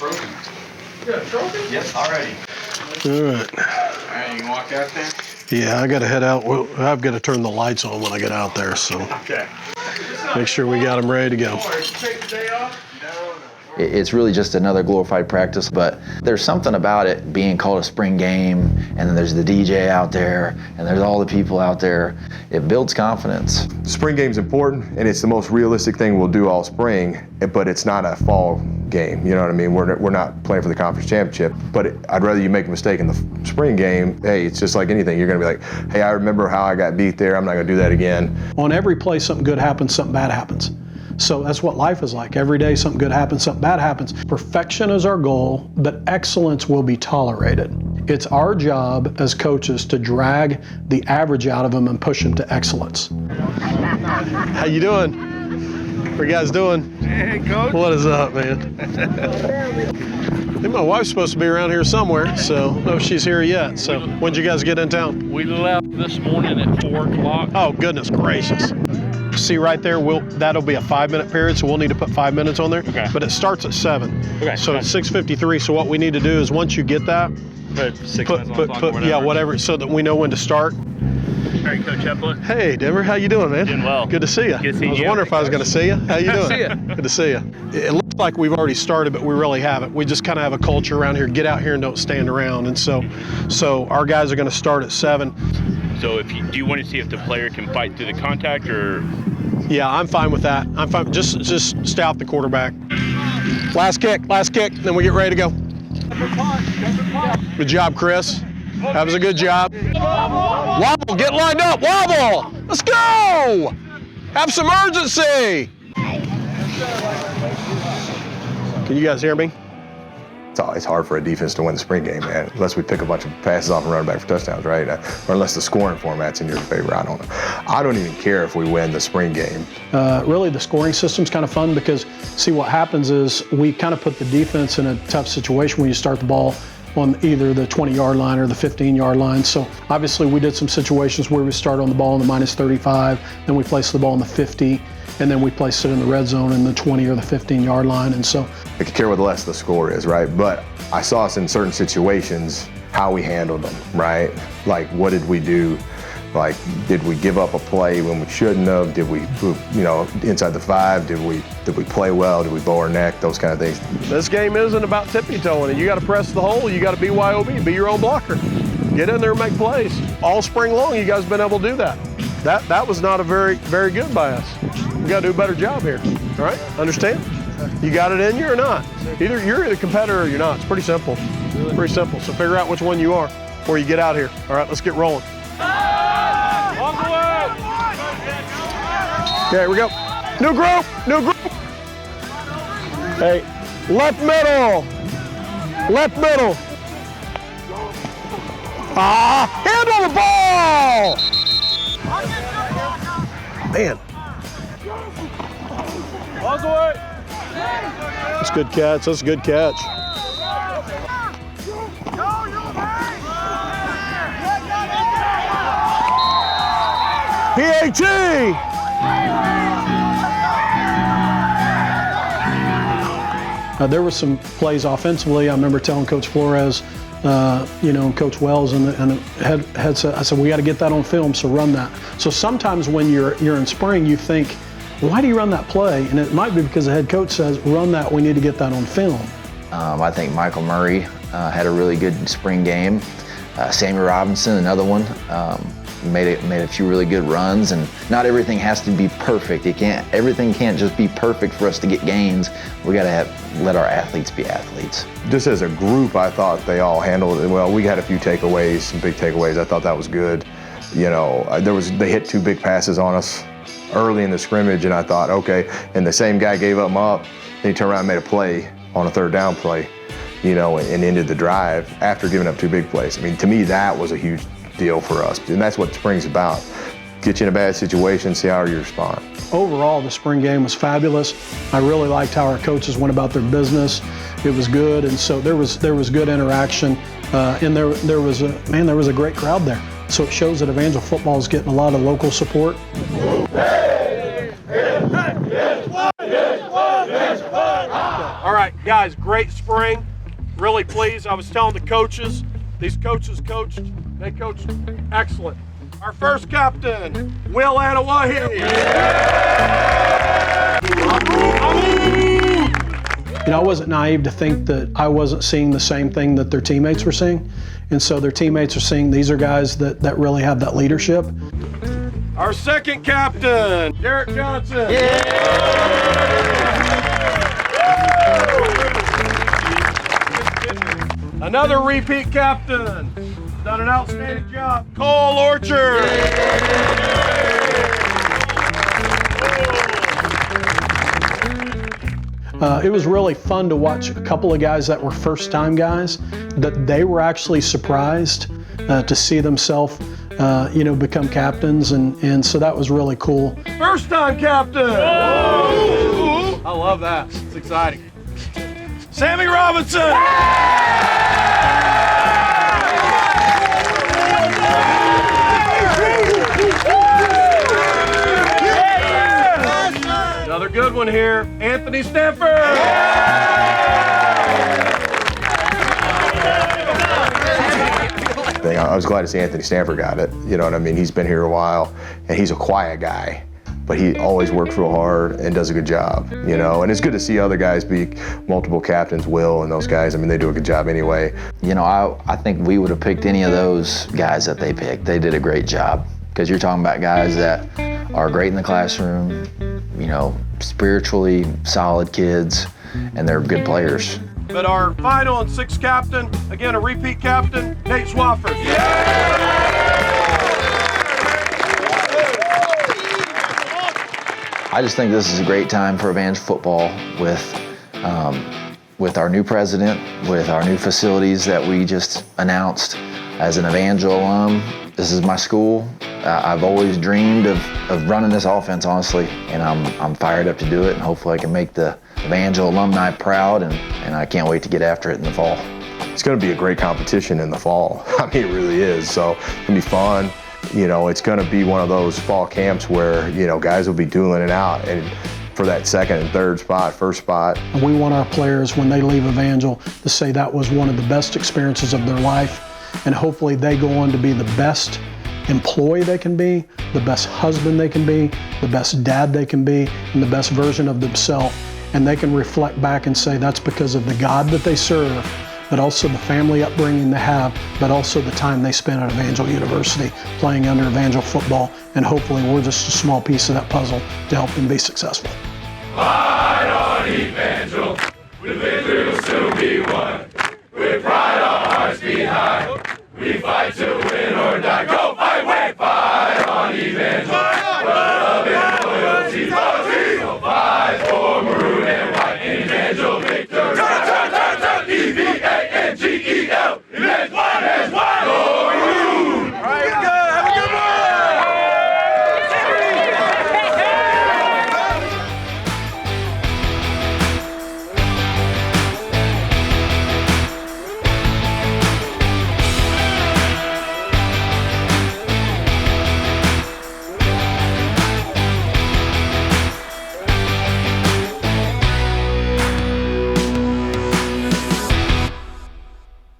trophy. You got a trophy? Yes, already. All right. All right, you can walk out there? Yeah, I got to head out. Well, I've got to turn the lights on when I get out there, so Okay. make sure we got them ready to go. Take the day off? No. It's really just another glorified practice, but there's something about it being called a spring game, and then there's the DJ out there, and there's all the people out there. It builds confidence. Spring game's important, and it's the most realistic thing we'll do all spring, but it's not a fall game, you know what I mean? We're not playing for the conference championship, but I'd rather you make a mistake in the spring game. Hey, it's just like anything. You're gonna be like, hey, I remember how I got beat there. I'm not gonna do that again. On every play, something good happens, something bad happens. So that's what life is like. Every day, something good happens, something bad happens. Perfection is our goal, but excellence will be tolerated. It's our job as coaches to drag the average out of them and push them to excellence. How you doing? What are you guys doing? Hey, Coach. What is up, man? I think my wife's supposed to be around here somewhere, so I don't know if she's here yet. So when'd you guys get in town? We left this morning at 4 o'clock. Oh, goodness gracious. See right there, that'll be a 5-minute period, so we'll need to put 5 minutes on there. Okay. But it starts at 7. Okay. So it's 6:53, so what we need to do is once you get that, Put 6 minutes on the clock or whatever. yeah, whatever, so that we know when to start. All right, Coach Epler. Hey, Denver, how you doing, man? Doing well. Good to see you. Good to see I was you. wondering if I was going to see you. How you doing? See ya. Good to see you. It looks like we've already started, but we really haven't. We just kind of have a culture around here, get out here and don't stand around. And so our guys are going to start at 7. So do you want to see if the player can fight through the contact or? Yeah, I'm fine with that. I'm fine. Just stay off the quarterback. Last kick, then we get ready to go. Good job, Chris. That was a good job. Wobble, get lined up, wobble! Let's go! Have some urgency! Can you guys hear me? It's hard for a defense to win the spring game, man, unless we pick a bunch of passes off and run back for touchdowns, right? Or unless the scoring format's in your favor. I don't even care if we win the spring game. Really, the scoring system's kind of fun because, see, what happens is we kind of put the defense in a tough situation when you start the ball on either the 20-yard line or the 15-yard line. So obviously we did some situations where we started on the ball in the -35, then we placed the ball in the 50, and then we placed it in the red zone in the 20 or the 15-yard line. And so I could care what the less the score is, right? But I saw us in certain situations, how we handled them, right? Like, what did we do? Like, did we give up a play when we shouldn't have? Did we, inside the 5, did we play well? Did we bow our neck? Those kind of things. this game isn't about tippy-toeing it. You got to press the hole. You got to BYOB, be your own blocker. Get in there and make plays. All spring long, you guys have been able to do that. That was not a very, very good by us. We got to do a better job here. All right? Understand? You got it in you or not? Either you're a competitor or you're not. It's pretty simple. Pretty simple. So figure out which one you are before you get out here. All right, let's get rolling. Okay, here we go. New group. Hey, left middle. Handle the ball. Man. That's a good catch. PAT! There were some plays offensively. I remember telling Coach Flores, Coach Wells and the head said, I said, we got to get that on film, so run that. So sometimes when you're in spring, you think, why do you run that play? And it might be because the head coach says, run that, we need to get that on film. I think Michael Murray had a really good spring game. Samuel Robinson, another one, made a few really good runs, and not everything has to be perfect. Everything can't just be perfect for us to get gains. We got to let our athletes be athletes. Just as a group, I thought they all handled it well. We had a few takeaways, some big takeaways. I thought that was good. They hit 2 big passes on us early in the scrimmage, and I thought, okay, and the same guy gave them up, and he turned around and made a play on a 3rd down play, and ended the drive after giving up 2 big plays. I mean, to me, that was a huge deal for us, and that's what spring's about. Get you in a bad situation, see how you respond. Overall, the spring game was fabulous. I really liked how our coaches went about their business. It was good, and so there was good interaction, and there was a great crowd there. So it shows that Evangel Football is getting a lot of local support. All right. Guys, great spring. Really pleased. I was telling the coaches, these coaches coached, they coached excellent. Our first captain, Will Anawahi. You know, I wasn't naive to think that I wasn't seeing the same thing that their teammates were seeing. And so their teammates are seeing these are guys that really have that leadership. Our second captain, Derek Johnson. Another repeat captain, done an outstanding job, Cole Orchard. It was really fun to watch a couple of guys that were first-time guys, that they were actually surprised to see themselves, become captains, and so that was really cool. First-time captain! Whoa! I love that. It's exciting. Sammy Robinson! Another good one here, Anthony Stanford. I was glad to see Anthony Stanford got it. You know what I mean? He's been here a while, and he's a quiet guy, but he always works real hard and does a good job, you know? And it's good to see other guys be multiple captains, Will and those guys. I mean, they do a good job anyway. You know, I think we would have picked any of those guys that they picked. They did a great job, because you're talking about guys that are great in the classroom, you know, spiritually solid kids, and they're good players. But our final and sixth captain, again, a repeat captain, Nate Swafford. I just think this is a great time for Evangel football with our new president, with our new facilities that we just announced. As an Evangel alum, this is my school. I've always dreamed of running this offense, honestly, and I'm fired up to do it, and hopefully I can make the Evangel alumni proud, and I can't wait to get after it in the fall. It's going to be a great competition in the fall. I mean, it really is. So it's going to be fun. You know, it's going to be one of those fall camps where, you know, guys will be dueling it out and for that second and third spot, first spot. We want our players, when they leave Evangel, to say that was one of the best experiences of their life, and hopefully they go on to be the best employee they can be, the best husband they can be, the best dad they can be, and the best version of themselves. And they can reflect back and say that's because of the God that they serve, but also the family upbringing they have, but also the time they spent at Evangel University playing under Evangel football, and hopefully we're just a small piece of that puzzle to help them be successful. Fight on, Evangel!